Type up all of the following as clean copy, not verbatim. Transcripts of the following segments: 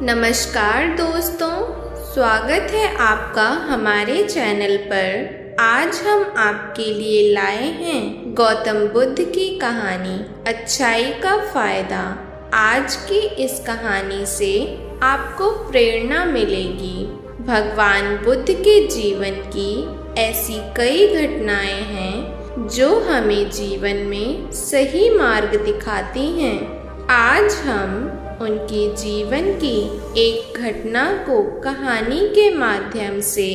नमस्कार दोस्तों, स्वागत है आपका हमारे चैनल पर। आज हम आपके लिए लाए हैं गौतम बुद्ध की कहानी अच्छाई का फायदा। आज की इस कहानी से आपको प्रेरणा मिलेगी। भगवान बुद्ध के जीवन की ऐसी कई घटनाएं हैं जो हमें जीवन में सही मार्ग दिखाती हैं। आज हम उनके जीवन की एक घटना को कहानी के माध्यम से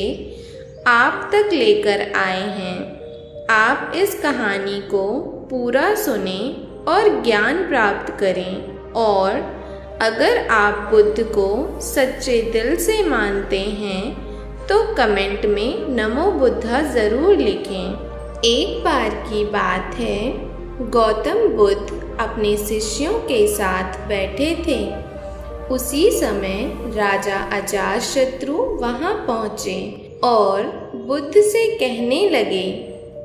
आप तक लेकर आए हैं। आप इस कहानी को पूरा सुने और ज्ञान प्राप्त करें। और अगर आप बुद्ध को सच्चे दिल से मानते हैं तो कमेंट में नमो बुद्धा ज़रूर लिखें। एक बार की बात है, गौतम बुद्ध अपने शिष्यों के साथ बैठे थे। उसी समय राजा अजातशत्रु वहां पहुंचे और बुद्ध से कहने लगे,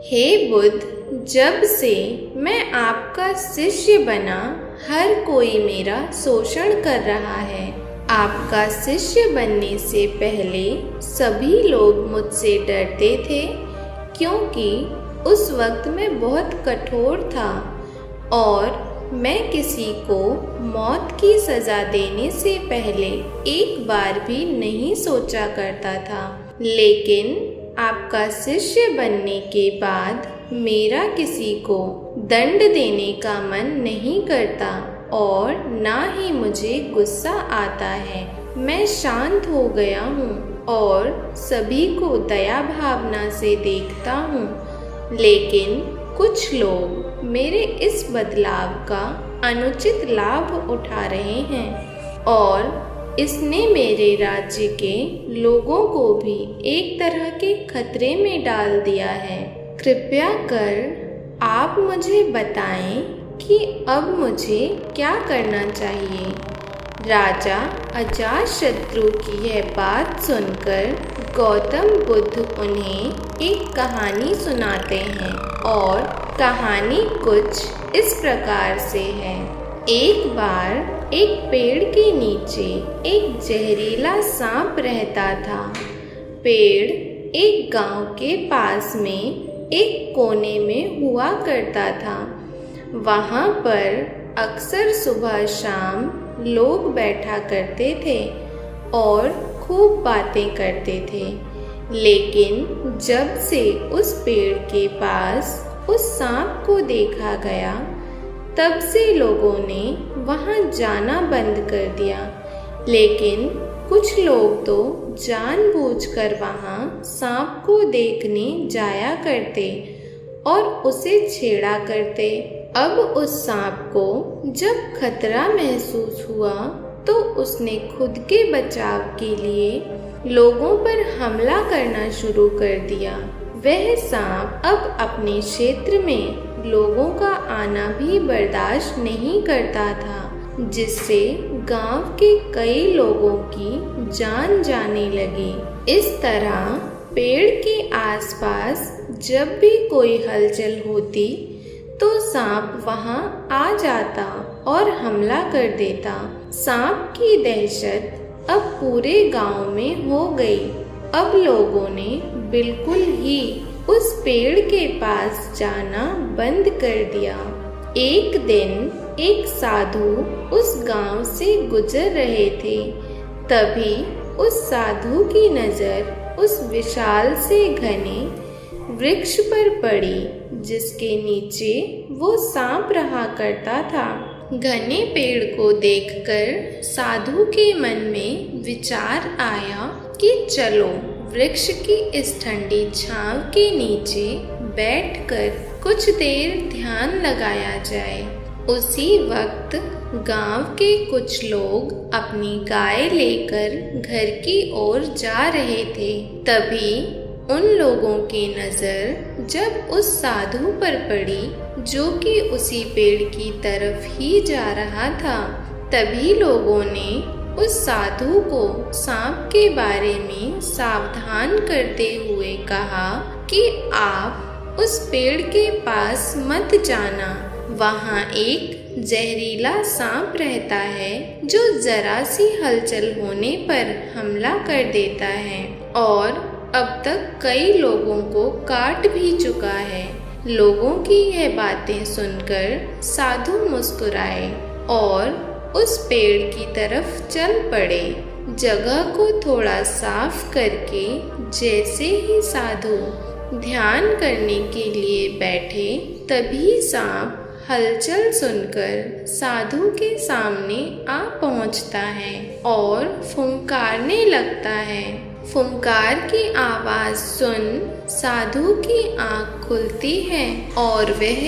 हे बुद्ध, जब से मैं आपका शिष्य बना हर कोई मेरा शोषण कर रहा है। आपका शिष्य बनने से पहले सभी लोग मुझसे डरते थे, क्योंकि उस वक्त मैं बहुत कठोर था और मैं किसी को मौत की सज़ा देने से पहले एक बार भी नहीं सोचा करता था। लेकिन आपका शिष्य बनने के बाद मेरा किसी को दंड देने का मन नहीं करता और ना ही मुझे गुस्सा आता है। मैं शांत हो गया हूँ और सभी को दया भावना से देखता हूँ। लेकिन कुछ लोग मेरे इस बदलाव का अनुचित लाभ उठा रहे हैं और इसने मेरे राज्य के लोगों को भी एक तरह के खतरे में डाल दिया है। कृपया कर आप मुझे बताएं कि अब मुझे क्या करना चाहिए। राजा अजातशत्रु की यह बात सुनकर गौतम बुद्ध उन्हें एक कहानी सुनाते हैं और कहानी कुछ इस प्रकार से है। एक बार एक पेड़ के नीचे एक जहरीला सांप रहता था। पेड़ एक गांव के पास में एक कोने में हुआ करता था। वहां पर अक्सर सुबह शाम लोग बैठा करते थे और खूब बातें करते थे। लेकिन जब से उस पेड़ के पास उस सांप को देखा गया, तब से लोगों ने वहां जाना बंद कर दिया। लेकिन कुछ लोग तो जानबूझकर वहां सांप को देखने जाया करते और उसे छेड़ा करते। अब उस सांप को जब खतरा महसूस हुआ तो उसने खुद के बचाव के लिए लोगों पर हमला करना शुरू कर दिया। वह सांप अब अपने क्षेत्र में लोगों का आना भी बर्दाश्त नहीं करता था, जिससे गांव के कई लोगों की जान जाने लगी। इस तरह पेड़ के आसपास जब भी कोई हलचल होती तो सांप वहां आ जाता और हमला कर देता। सांप की दहशत अब पूरे गांव में हो गई। अब लोगों ने बिल्कुल ही उस पेड़ के पास जाना बंद कर दिया। एक दिन एक साधु उस गांव से गुजर रहे थे। तभी उस साधु की नज़र उस विशाल से घने वृक्ष पर पड़ी, जिसके नीचे वो सांप रहा करता था। घने पेड़ को देखकर साधु के मन में विचार आया कि चलो वृक्ष की इस ठंडी छांव के नीचे बैठकर कुछ देर ध्यान लगाया जाए। उसी वक्त गांव के कुछ लोग अपनी गाय लेकर घर की ओर जा रहे थे। तभी उन लोगों की नज़र जब उस साधु पर पड़ी, जो कि उसी पेड़ की तरफ ही जा रहा था, तभी लोगों ने उस साधु को सांप के बारे में सावधान करते हुए कहा कि आप उस पेड़ के पास मत जाना, वहाँ एक जहरीला सांप रहता है जो जरा सी हलचल होने पर हमला कर देता है और अब तक कई लोगों को काट भी चुका है। लोगों की यह बातें सुनकर साधु मुस्कुराए और उस पेड़ की तरफ चल पड़े। जगह को थोड़ा साफ करके जैसे ही साधु ध्यान करने के लिए बैठे, तभी सांप हलचल सुनकर साधु के सामने आ पहुंचता है और फुंकारने लगता है। फुंकार की आवाज़ सुन साधु की आँख खुलती है और वह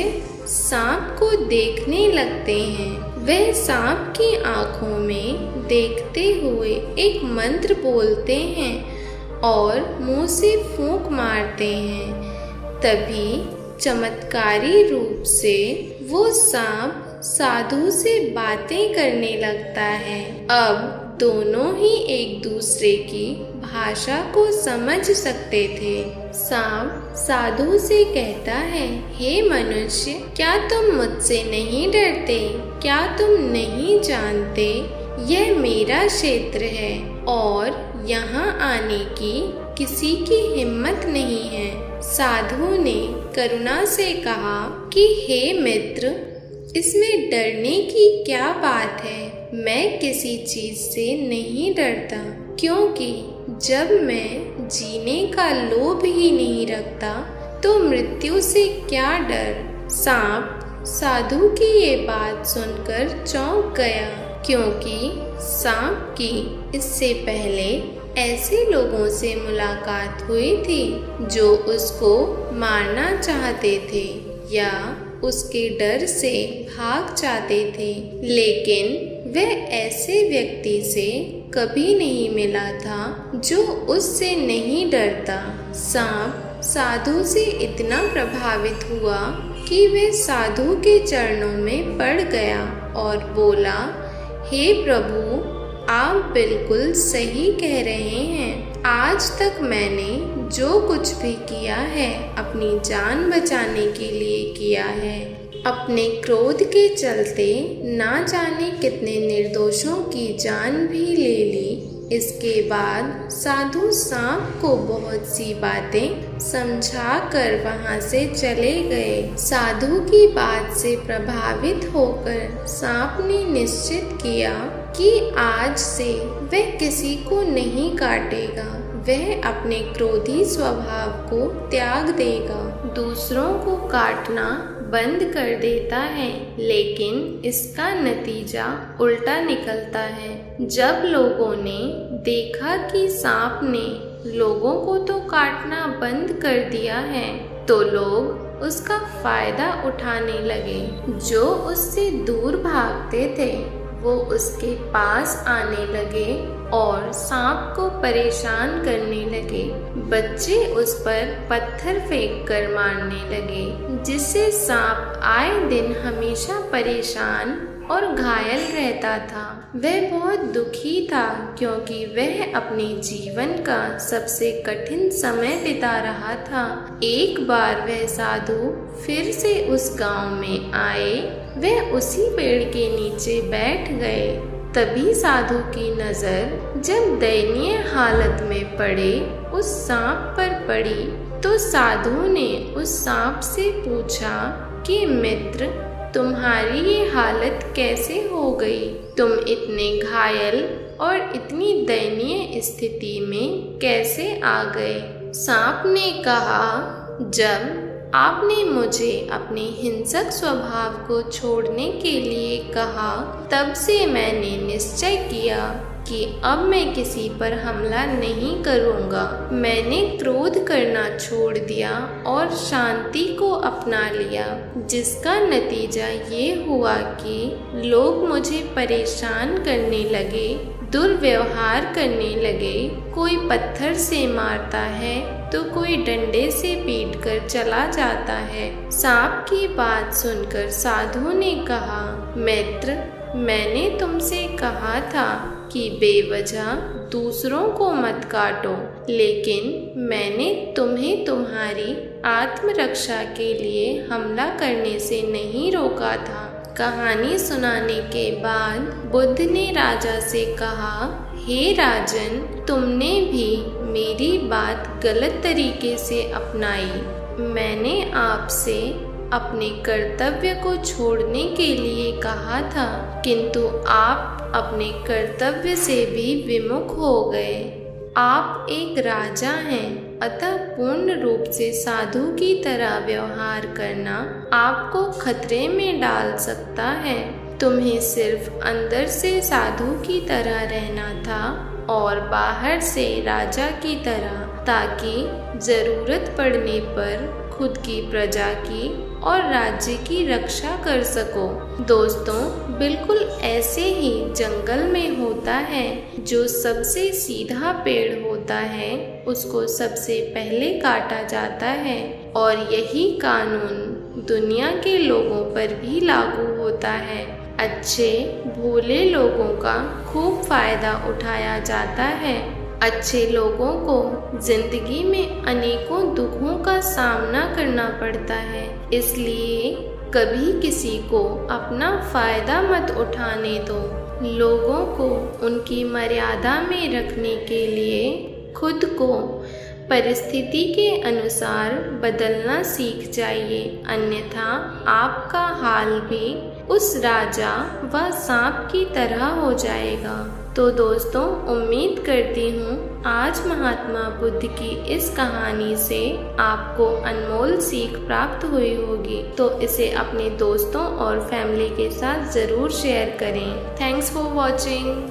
सांप को देखने लगते हैं। वह सांप की आँखों में देखते हुए एक मंत्र बोलते हैं और मुंह से फूंक मारते हैं। तभी चमत्कारी रूप से वो सांप साधु से बातें करने लगता है। अब दोनों ही एक दूसरे की भाषा को समझ सकते थे। सांप साधु से कहता है, हे मनुष्य, क्या तुम मुझसे नहीं डरते? क्या तुम नहीं जानते यह मेरा क्षेत्र है और यहाँ आने की किसी की हिम्मत नहीं है। साधु ने करुणा से कहा कि हे मित्र, इसमें डरने की क्या बात है? मैं किसी चीज से नहीं डरता, क्योंकि जब मैं जीने का लोभ ही नहीं रखता तो मृत्यु से क्या डर। सांप साधु की ये बात सुनकर चौंक गया, क्योंकि सांप की इससे पहले ऐसे लोगों से मुलाकात हुई थी जो उसको मारना चाहते थे या उसके डर से भाग जाते थे, लेकिन वह ऐसे व्यक्ति से कभी नहीं मिला था जो उससे नहीं डरता। सांप साधु से इतना प्रभावित हुआ कि वह साधु के चरणों में पड़ गया और बोला, हे प्रभु, आप बिल्कुल सही कह रहे हैं। आज तक मैंने जो कुछ भी किया है अपनी जान बचाने के लिए किया है। अपने क्रोध के चलते ना जाने कितने निर्दोषों की जान भी ले ली। इसके बाद साधु सांप को बहुत सी बातें समझा कर वहाँ से चले गए। साधु की बात से प्रभावित होकर सांप ने निश्चित किया कि आज से वह किसी को नहीं काटेगा। वह अपने क्रोधी स्वभाव को त्याग देगा, दूसरों को काटना बंद कर देता है, लेकिन इसका नतीजा उल्टा निकलता है। जब लोगों ने देखा कि सांप ने लोगों को तो काटना बंद कर दिया है, तो लोग उसका फायदा उठाने लगे। जो उससे दूर भागते थे वो उसके पास आने लगे और सांप को परेशान करने लगे। बच्चे उस पर पत्थर फेंक कर मारने लगे, जिससे सांप आए दिन हमेशा परेशान और घायल रहता था। वह बहुत दुखी था, क्योंकि वह अपने जीवन का सबसे कठिन समय बिता रहा था। एक बार वह साधु फिर से उस गांव में आए। वह उसी पेड़ के नीचे बैठ गए। तभी साधु की नज़र जब दयनीय हालत में पड़े उस सांप पर पड़ी, तो साधु ने उस सांप से पूछा कि मित्र, तुम्हारी ये हालत कैसे हो गई? तुम इतने घायल और इतनी दयनीय स्थिति में कैसे आ गए? सांप ने कहा, जब आपने मुझे अपने हिंसक स्वभाव को छोड़ने के लिए कहा, तब से मैंने निश्चय किया कि अब मैं किसी पर हमला नहीं करूँगा। मैंने क्रोध करना छोड़ दिया और शांति को अपना लिया, जिसका नतीजा ये हुआ कि लोग मुझे परेशान करने लगे, दुर्व्यवहार करने लगे। कोई पत्थर से मारता है तो कोई डंडे से पीट कर चला जाता है। सांप की बात सुनकर साधु ने कहा, मित्र, मैंने तुमसे कहा था कि बेवजह दूसरों को मत काटो, लेकिन मैंने तुम्हें तुम्हारी आत्मरक्षा के लिए हमला करने से नहीं रोका था। कहानी सुनाने के बाद बुद्ध ने राजा से कहा, हे राजन, तुमने भी मेरी बात गलत तरीके से अपनाई। मैंने आपसे अपने कर्तव्य को छोड़ने के लिए कहा था, किंतु आप अपने कर्तव्य से भी विमुख हो गए। आप एक राजा हैं, अतः पूर्ण रूप से साधु की तरह व्यवहार करना आपको खतरे में डाल सकता है। तुम्हें सिर्फ अंदर से साधु की तरह रहना था और बाहर से राजा की तरह, ताकि जरूरत पड़ने पर खुद की प्रजा की और राज्य की रक्षा कर सको। दोस्तों, बिल्कुल ऐसे ही जंगल में होता है, जो सबसे सीधा पेड़ होता है उसको सबसे पहले काटा जाता है, और यही कानून दुनिया के लोगों पर भी लागू होता है। अच्छे भोले लोगों का खूब फायदा उठाया जाता है। अच्छे लोगों को जिंदगी में अनेकों दुखों का सामना करना पड़ता है, इसलिए कभी किसी को अपना फायदा मत उठाने दो। लोगों को उनकी मर्यादा में रखने के लिए खुद को परिस्थिति के अनुसार बदलना सीख जाइए, अन्यथा आपका हाल भी उस राजा व सांप की तरह हो जाएगा। तो दोस्तों, उम्मीद करती हूँ आज महात्मा बुद्ध की इस कहानी से आपको अनमोल सीख प्राप्त हुई होगी। तो इसे अपने दोस्तों और फैमिली के साथ ज़रूर शेयर करें। Thanks for watching.